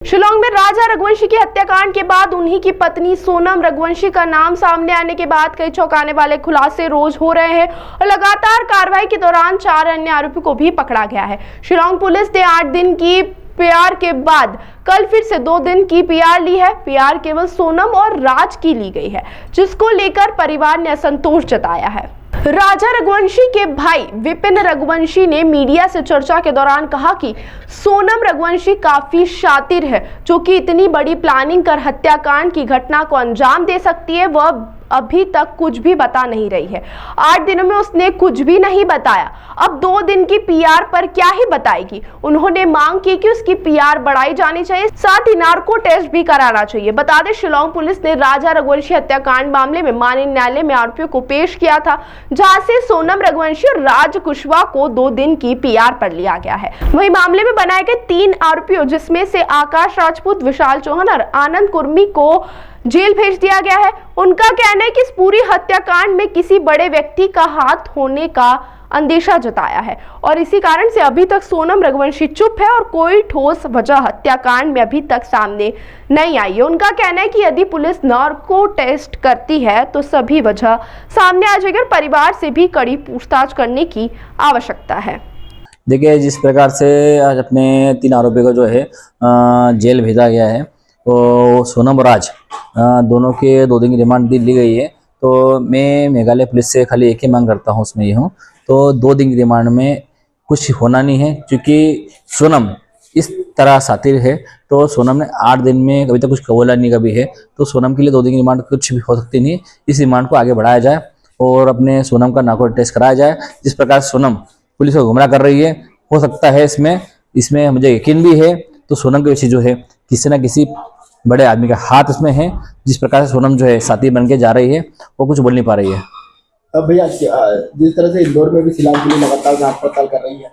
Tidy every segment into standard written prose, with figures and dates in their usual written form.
शिलांग में राजा रघुवंशी की हत्याकांड के बाद उन्हीं की पत्नी सोनम रघुवंशी का नाम सामने आने के बाद कई चौंकाने वाले खुलासे रोज हो रहे हैं और लगातार कार्रवाई के दौरान 4 अन्य आरोपियों को भी पकड़ा गया है। शिलांग पुलिस ने 8 दिन की पीआर के बाद कल फिर से 2 दिन की पीआर ली है। पीआर केवल सोनम और राज की ली गई है, जिसको लेकर परिवार ने असंतोष जताया है। राजा रघुवंशी के भाई विपिन रघुवंशी ने मीडिया से चर्चा के दौरान कहा कि सोनम रघुवंशी काफी शातिर है, जो कि इतनी बड़ी प्लानिंग कर हत्याकांड की घटना को अंजाम दे सकती है। वह अभी तक कुछ भी बता नहीं रही है। 8 दिनों में उसने कुछ भी नहीं बताया, अब 2 दिन की पीआर पर क्या ही बताएगी। उन्होंने मांग की कि उसकी पीआर बढ़ाई जानी चाहिए, साथ ही नार्को टेस्ट भी कराना चाहिए। बता दें, शिलांग पुलिस ने राजा रघुवंशी हत्याकांड मामले में माननीय न्यायालय में आरोपियों को पेश किया था, जहां से सोनम रघुवंशी और राज कुशवाहा को 2 दिन की पीआर पर लिया गया है। वहीं मामले में बनाए गए 3 आरोपियों, जिसमें से आकाश राजपूत, विशाल चौहान और आनंद कुर्मी को जेल भेज दिया गया है। उनका कहना है कि इस पूरी हत्याकांड में किसी बड़े व्यक्ति का हाथ होने का अंदेशा जताया है और इसी कारण से अभी तक सोनम रघुवंशी चुप है और कोई ठोस वजह हत्याकांड में अभी तक सामने नहीं आई है। उनका कहना है कि यदि पुलिस नार्को टेस्ट करती है तो सभी वजह सामने आ जाएगी और परिवार से भी कड़ी पूछताछ करने की आवश्यकता है। देखिए, जिस प्रकार से आज अपने 3 आरोपियों को जो है जेल भेजा गया है, तो सोनम और राज दोनों के 2 दिन की रिमांड ली गई है। तो मैं मेघालय पुलिस से खाली एक ही मांग करता हूँ, उसमें ये हूँ तो 2 दिन की रिमांड में कुछ होना नहीं है, क्योंकि सोनम इस तरह शातिर है। तो सोनम ने 8 दिन में कभी तक कुछ कबूला नहीं कभी है, तो सोनम के लिए 2 दिन की रिमांड कुछ भी हो सकती नहीं। इस रिमांड को आगे बढ़ाया जाए और अपने सोनम का नार्को टेस्ट कराया जाए। जिस प्रकार सोनम पुलिस को गुमराह कर रही है, हो सकता है इसमें मुझे यकीन भी है, तो सोनम के पीछे जो है किसी न किसी बड़े आदमी का हाथ इसमें है। जिस प्रकार से सोनम जो है साथी बन के जा रही है, वो कुछ बोल नहीं पा रही है। अब भैया, जिस तरह से इंदौर में भी शिलांग पुलिस लगातार जांच पड़ताल कर रही है,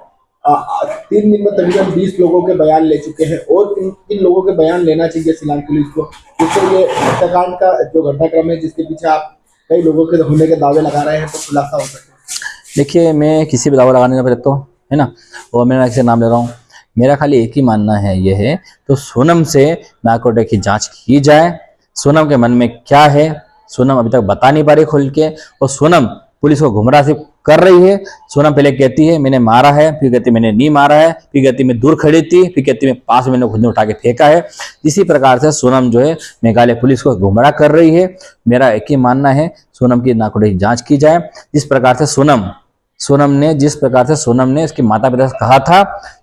3 दिन में तकरीबन 20 लोगों के बयान ले चुके हैं और किन लोगों के बयान लेना चाहिए शिलांग पुलिस को, जिससे ये हत्याकांड का जो घटनाक्रम है जिसके पीछे आप कई लोगों के होने के दावे लगा रहे हैं, तो खुलासा हो सके। देखिए, मैं किसी भी दावा लगाने पर तो है ना, और मैं किसी नाम ले रहा हूँ। मेरा खाली एक ही मानना है, ये है तो सोनम से नार्को टेस्ट की जांच की जाए। सोनम के मन में क्या है, सोनम अभी तक बता नहीं पा रही खुल के, और सोनम पुलिस को गुमराह सिर्फ कर रही है। सोनम पहले कहती है मैंने मारा है, फिर कहती मैंने नहीं मारा है, फिर कहती मैं दूर खड़ी थी, फिर कहती मैं पास मैंने खुद ने उठा के फेंका है। इसी प्रकार से सोनम जो है मेघालय पुलिस को गुमराह कर रही है। मेरा एक ही मानना है, सोनम की नार्को टेस्ट की जांच की जाए। जिस प्रकार से सोनम ने उसके माता पिता से कहा था,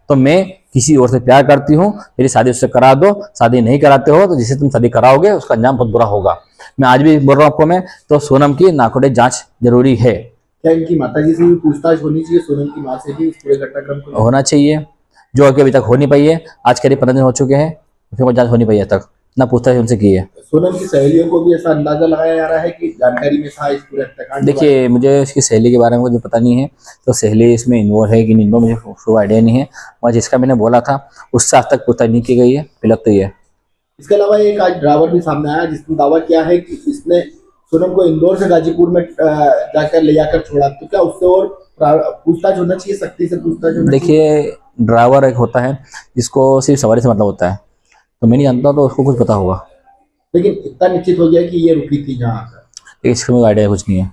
तो मैं किसी और से प्यार करती हूँ, मेरी शादी उससे करा दो, शादी नहीं कराते हो तो जिसे तुम शादी कराओगे उसका अंजाम बहुत बुरा होगा। मैं आज भी बोल रहा हूँ आपको, मैं तो सोनम की नार्को टेस्ट जांच जरूरी है। क्या इनकी माताजी से भी पूछताछ होनी चाहिए, सोनम की मां से भी इस पूरे घटनाक्रम को? होना चाहिए, जो अभी तक हो नहीं पाई है। आज करीब 15 दिन हो चुके हैं, उसमें कोई जांच हो नहीं पाई है तक, ना पूछताछ उनसे की है। सोनम की सहेलियों को भी ऐसा अंदाजा लगाया जा रहा है कि जानकारी में था इस पूरे हत्याकांड? देखिए, मुझे उसकी सहेली के बारे में कुछ पता नहीं है, तो सहेली इसमें इन्वॉल्व है कि नहीं, मुझे कोई आइडिया नहीं है। और जिसका मैंने बोला था उससे आज तक पूछताछ नहीं की गई है, लगता ही है। इसके अलावा एक आज ड्राइवर भी सामने आया, जिसने दावा किया है कि इसने सोनम को इंदौर से गाजीपुर में जाकर ले जाकर छोड़ा। तो क्या उससे और पूछताछ होना चाहिए, सख्ती से पूछताछ होना? देखिए, ड्राइवर एक होता है जिसको सिर्फ सवारी से मतलब होता है, तो मैं नहीं जानता, तो उसको कुछ पता होगा। लेकिन इतना निश्चित हो गया कि ये रुकी थी जहाँ, इसका आइडिया कुछ नहीं है।